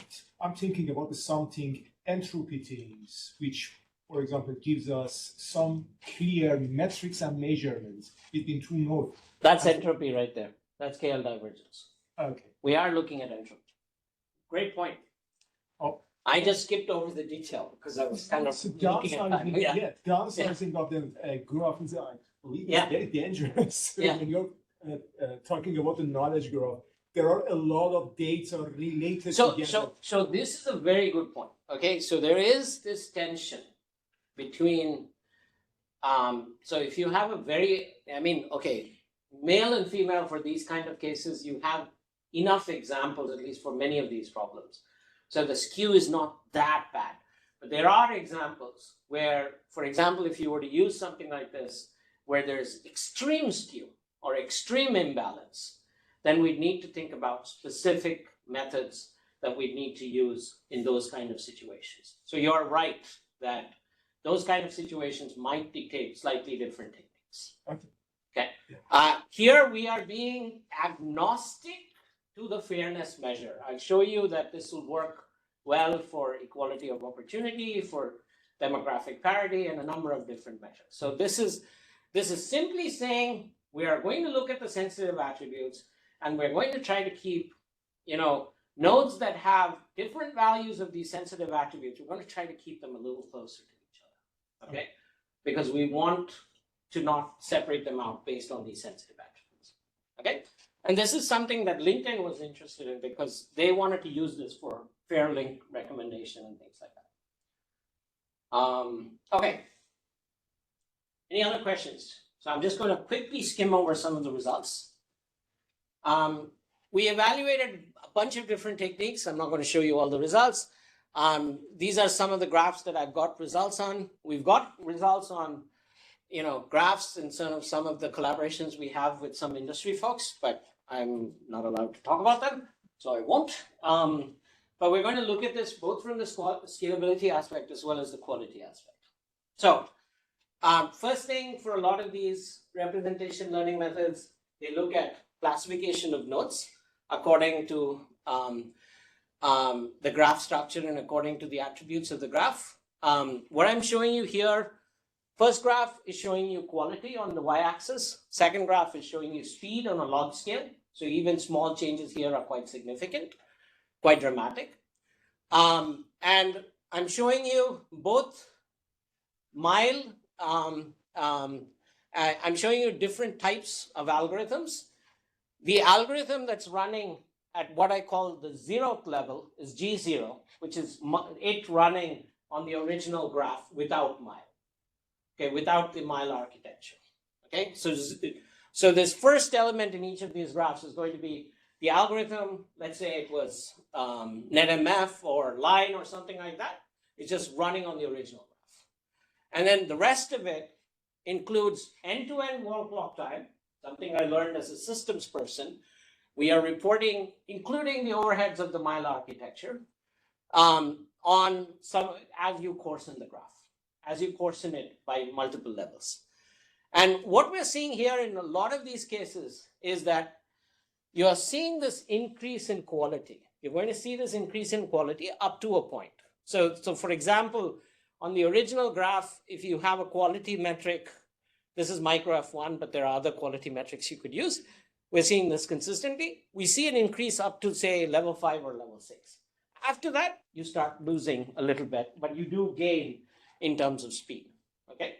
thinking about something entropy things, which for example, gives us some clear metrics and measurements between two nodes. That's entropy right there. That's KL divergence. Okay. We are looking at entropy. Great point. Oh. I just skipped over the detail because I was kind of So looking at time. downsizing of the graph is Yeah. very dangerous. Yeah. When you're talking about the knowledge graph, there are a lot of data related together. So this is a very good point. Okay, so there is this tension between, so if you have a male and female for these kind of cases, you have enough examples, at least for many of these problems. So the skew is not that bad. But there are examples where, for example, if you were to use something like this, where there's extreme skew or extreme imbalance, then we'd need to think about specific methods that we need to use in those kind of situations. So you're right that those kind of situations might dictate slightly different techniques. Okay. Here we are being agnostic to the fairness measure. I'll show you that this will work well for equality of opportunity, for demographic parity, and a number of different measures. So this is simply saying we are going to look at the sensitive attributes, and we're going to try to keep, nodes that have different values of these sensitive attributes. We're going to try to keep them a little closer to each other, okay? Because we want to not separate them out based on these sensitive attributes, okay? And this is something that LinkedIn was interested in because they wanted to use this for fair link recommendation and things like that. Okay. Any other questions? So I'm just going to quickly skim over some of the results. We evaluated a bunch of different techniques. I'm not going to show you all the results. These are some of the graphs that I've got results on. We've got results on, graphs and some of the collaborations we have with some industry folks, but I'm not allowed to talk about them, so I won't. But we're going to look at this both from the scalability aspect as well as the quality aspect. So first thing, for a lot of these representation learning methods, they look at classification of nodes according to the graph structure and according to the attributes of the graph. What I'm showing you here, first graph is showing you quality on the y-axis. Second graph is showing you speed on a log scale. So even small changes here are quite significant, quite dramatic. And I'm showing you both MILE. I'm showing you different types of algorithms. The algorithm that's running at what I call the 0th level is G0, which is it running on the original graph without MILE, okay, without the MILE architecture. Okay, so this first element in each of these graphs is going to be the algorithm. Let's say it was NetMF or line or something like that. It's just running on the original graph. And then the rest of it includes end-to-end wall clock time, something I learned as a systems person. We are reporting, including the overheads of the MILE architecture, on some, as you coarsen the graph, as you coarsen it by multiple levels. And what we're seeing here in a lot of these cases is that you are seeing this increase in quality. You're going to see this increase in quality up to a point. So for example, on the original graph, if you have a quality metric, this is micro F1, but there are other quality metrics you could use. We're seeing this consistently. We see an increase up to, say, level 5 or level 6. After that, you start losing a little bit, but you do gain in terms of speed, okay?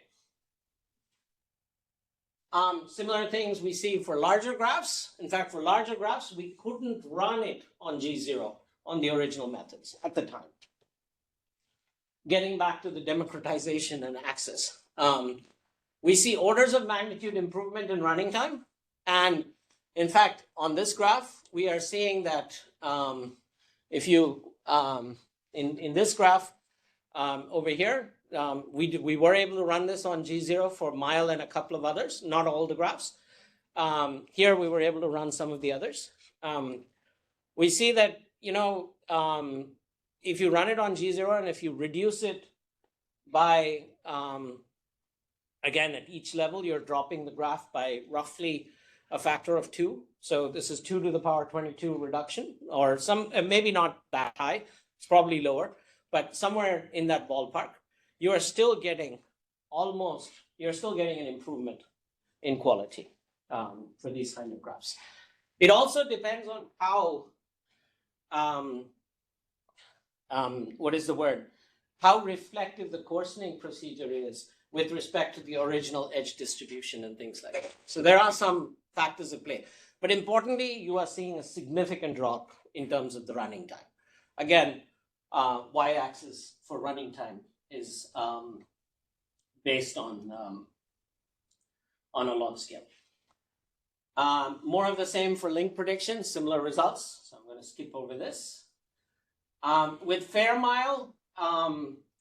Similar things we see for larger graphs. In fact, for larger graphs, we couldn't run it on G0 on the original methods at the time. Getting back to the democratization and access. We see orders of magnitude improvement in running time. And in fact, on this graph, we are seeing that if you, in this graph over here, we were able to run this on G0 for MILE and a couple of others, not all the graphs. Here, we were able to run some of the others. We see that, if you run it on G0 and if you reduce it by, again, at each level, you're dropping the graph by roughly a factor of 2. So this is 2 to the power 22 reduction, or maybe not that high, it's probably lower, but somewhere in that ballpark. you're still getting an improvement in quality for these kind of graphs. It also depends on how, how reflective the coarsening procedure is with respect to the original edge distribution and things like that. So there are some factors at play. But importantly, you are seeing a significant drop in terms of the running time. Again, y-axis for running time is based on a log scale. More of the same for link prediction, similar results. So I'm going to skip over this. With FairMILE,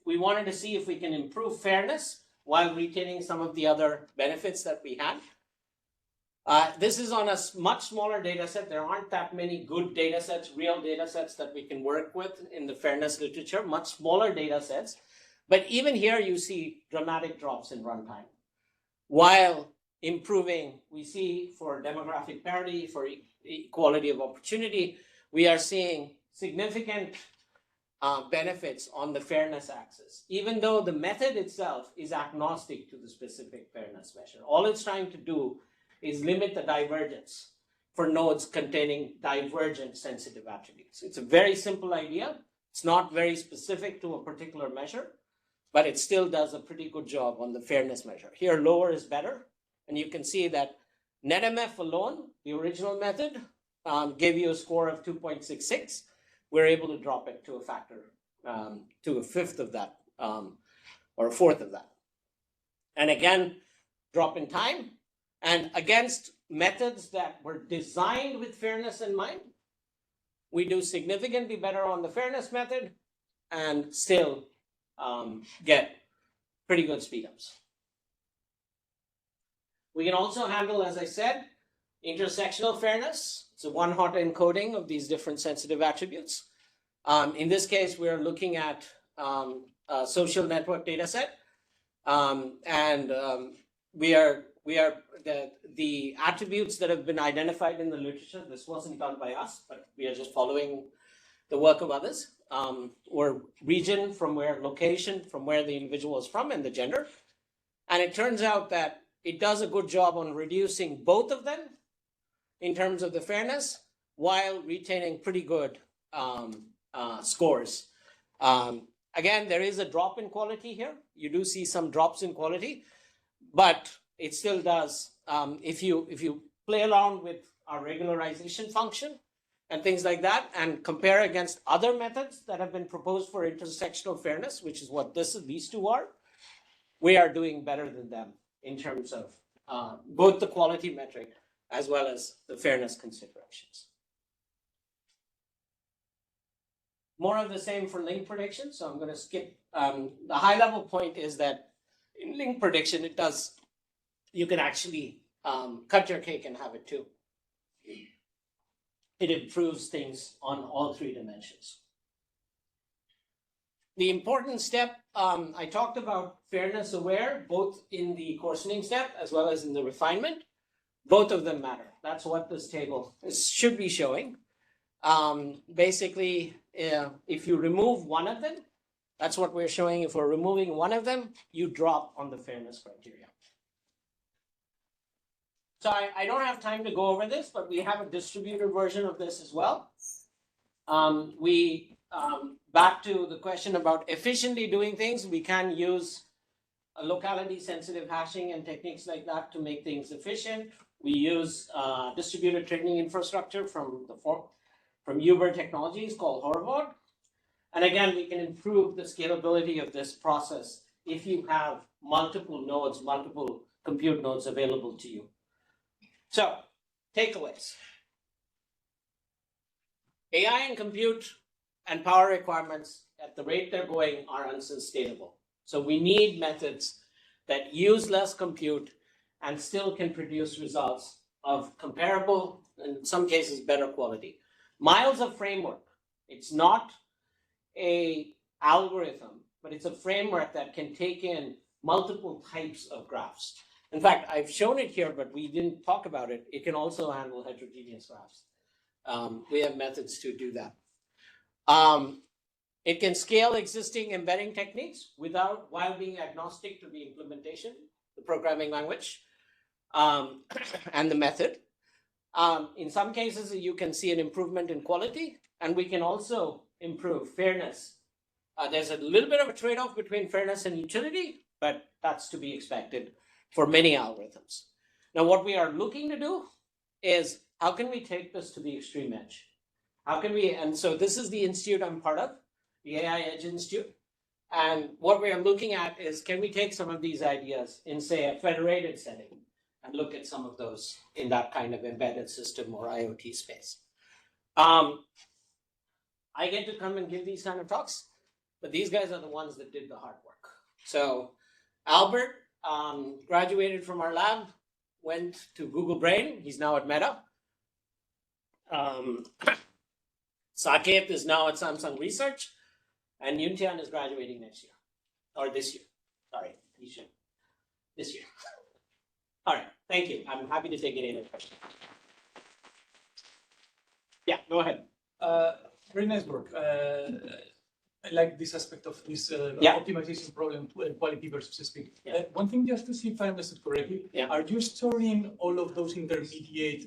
we wanted to see if we can improve fairness while retaining some of the other benefits that we had. This is on a much smaller data set. There aren't that many good data sets, real data sets that we can work with in the fairness literature, much smaller data sets. But even here you see dramatic drops in runtime. While improving, we see for demographic parity, for equality of opportunity, we are seeing significant benefits on the fairness axis, even though the method itself is agnostic to the specific fairness measure. All it's trying to do is limit the divergence for nodes containing divergent sensitive attributes. It's a very simple idea. It's not very specific to a particular measure, but it still does a pretty good job on the fairness measure. Here, lower is better. And you can see that NetMF alone, the original method, gave you a score of 2.66. We're able to drop it to a factor, to a fifth of that, or a fourth of that. And again, drop in time. And against methods that were designed with fairness in mind, we do significantly better on the fairness method and still get pretty good speedups. We can also handle, as I said, intersectional fairness. It's a one-hot encoding of these different sensitive attributes. In this case, we're looking at a social network data set. The attributes that have been identified in the literature, this wasn't done by us, but we are just following the work of others, or region from where, location from where the individual is from, and the gender. And it turns out that it does a good job on reducing both of them in terms of the fairness while retaining pretty good scores. Again, there is a drop in quality here. You do see some drops in quality, but it still does. If you play around with our regularization function and things like that and compare against other methods that have been proposed for intersectional fairness, which is what these two are, we are doing better than them in terms of both the quality metric as well as the fairness considerations. More of the same for link prediction, so I'm going to skip. The high level point is that in link prediction, you can actually cut your cake and have it too. It improves things on all three dimensions. The important step, I talked about fairness aware, both in the coarsening step as well as in the refinement. Both of them matter. That's what this table should be showing. Basically, if you remove one of them, that's what we're showing. If we're removing one of them, you drop on the fairness criteria. So I don't have time to go over this, but we have a distributed version of this as well. Back to the question about efficiently doing things, we can use a locality sensitive hashing and techniques like that to make things efficient. We use distributed training infrastructure from Uber Technologies called Horvath. And again, we can improve the scalability of this process if you have multiple nodes, multiple compute nodes available to you. So, takeaways. AI and compute and power requirements at the rate they're going are unsustainable. So we need methods that use less compute and still can produce results of comparable, in some cases, better quality. MILE's a framework. It's not an algorithm, but it's a framework that can take in multiple types of graphs. In fact, I've shown it here, but we didn't talk about it. It can also handle heterogeneous graphs. We have methods to do that. It can scale existing embedding techniques while being agnostic to the implementation, the programming language, and the method. In some cases, you can see an improvement in quality, and we can also improve fairness. There's a little bit of a trade-off between fairness and utility, but that's to be expected for many algorithms. Now, what we are looking to do is how can we take this to the extreme edge? How can we, and so this is the institute I'm part of, the AI Edge Institute. And what we are looking at is, can we take some of these ideas in, say, a federated setting and look at some of those in that kind of embedded system or IoT space? I get to come and give these kind of talks, but these guys are the ones that did the hard work. So Albert graduated from our lab, went to Google Brain. He's now at Meta. Saket is now at Samsung Research, and Yuntian is graduating next year, or this year. Sorry, this year. All right, thank you. I'm happy to take any questions. Yeah, go ahead. Very nice work. I like this aspect of this optimization problem, quality versus speed. Yeah. One thing, just to see if I understood correctly, are you storing all of those intermediate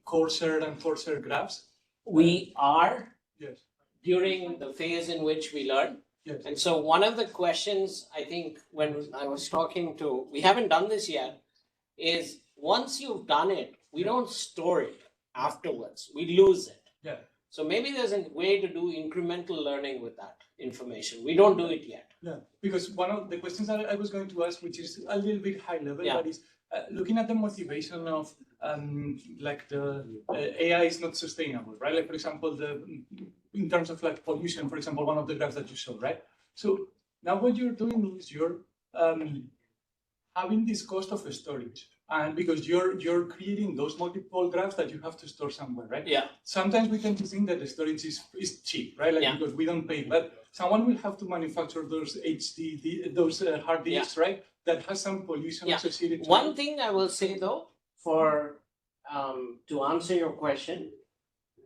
coarser and coarser graphs? We are. Yes. During the phase in which we learn. Yes. And so one of the questions, I think, when I was talking to, we haven't done this yet, is once you've done it, we don't store it afterwards. We lose it. Yeah. So maybe there's a way to do incremental learning with that information. We don't do it yet. Yeah, because one of the questions that I was going to ask, which is a little bit high level, Yeah. but is looking at the motivation of like the AI is not sustainable, right? Like for example, in terms of like pollution, for example, one of the graphs that you showed, right? So now what you're doing is you're having this cost of storage, and because you're creating those multiple graphs that you have to store somewhere, right? Yeah. Sometimes we tend to think that the storage is cheap, right? Like because we don't pay, but someone will have to manufacture those those hard disks, right? That has some pollution associated to One it. thing I will say though, for to answer your question,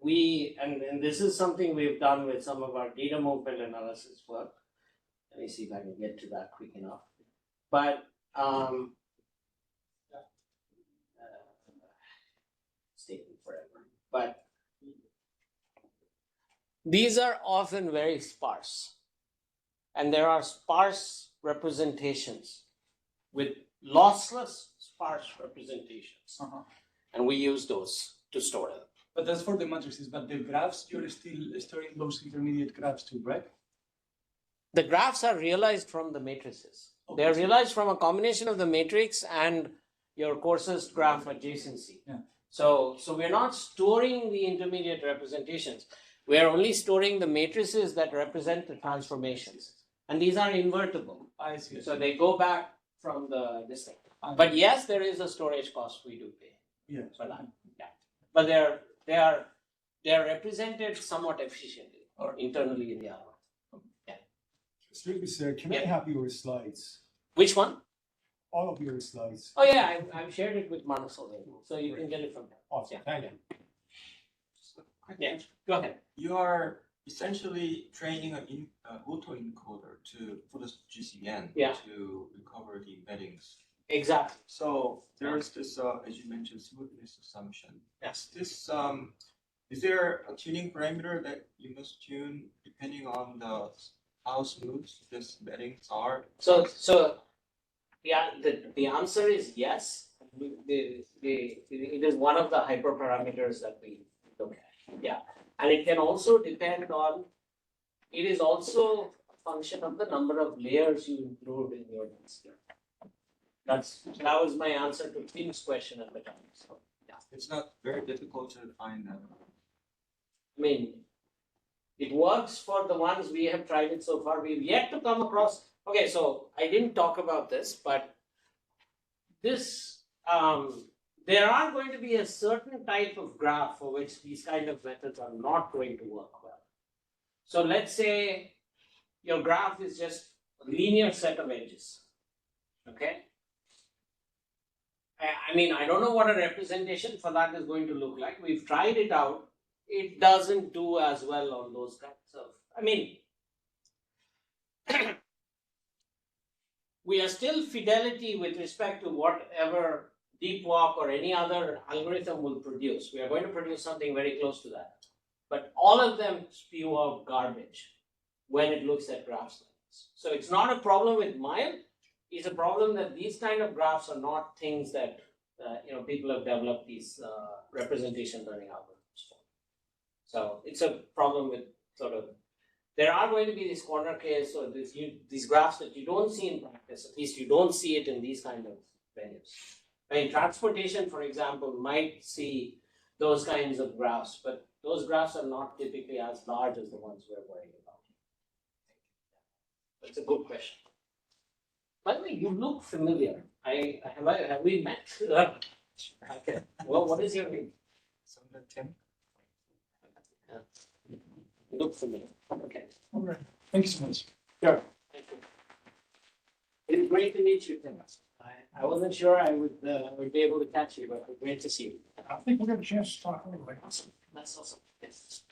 and this is something we've done with some of our data movement analysis work. Let me see if I can get to that quick enough. But it's taking forever. But these are often very sparse, and there are sparse representations with lossless sparse representations, and we use those to store them. But that's for the matrices, but the graphs, you're still storing those intermediate graphs too, right? The graphs are realized from the matrices. Okay. They are realized from a combination of the matrix and your coarsest graph adjacency. Yeah. So we're not storing the intermediate representations. We are only storing the matrices that represent the transformations. And these are invertible. I see. So they go back from this thing. But yes, there is a storage cost we do pay. Yeah. For that. Yeah. But they are represented somewhat efficiently or internally in the algorithm. Excuse me, sir, can I have your slides? Which one? All of your slides. Oh yeah, I've shared it with Manasol, so you can get it from there. Awesome, thank you. Yeah, go ahead. You are essentially training an autoencoder for the GCN to recover the embeddings. Exactly. So there is this, as you mentioned, smoothness assumption. Yes. This is there a tuning parameter that you must tune depending on how smooth these embeddings are? So yeah, the answer is yes. It is one of the hyperparameters that we look at. Yeah, and it can also depend on. It is also a function of the number of layers you include in your density. That was my answer to Tim's question at the time. So yeah, it's not very difficult to find that. I mean, it works for the ones we have tried it so far. We've yet to come across. Okay, so I didn't talk about this, but this there are going to be a certain type of graph for which these kind of methods are not going to work well. So let's say your graph is just a linear set of edges. Okay. I mean, I don't know what a representation for that is going to look like. We've tried it out. It doesn't do as well on those kinds of, I mean, we are still fidelity with respect to whatever deep walk or any other algorithm will produce. We are going to produce something very close to that. But all of them spew out garbage when it looks at graphs like this. So it's not a problem with MILE. It's a problem that these kind of graphs are not things that people have developed these representation learning algorithms for. So it's a problem with sort of, there are going to be these corner cases or these graphs that you don't see in practice. At least you don't see it in these kind of venues. I mean, transportation, for example, might see those kinds of graphs, but those graphs are not typically as large as the ones we're worried about. That's a good question. By the way, you look familiar. Have we met? Okay. Well, what is your name? Tim. Yeah. You look familiar. Okay. All right. Thank you so much. Sure. Thank you. It's great to meet you, Tim. I wasn't sure I would be able to catch you, but great to see you. I think we'll get a chance to talk anyway. That's awesome. Yes.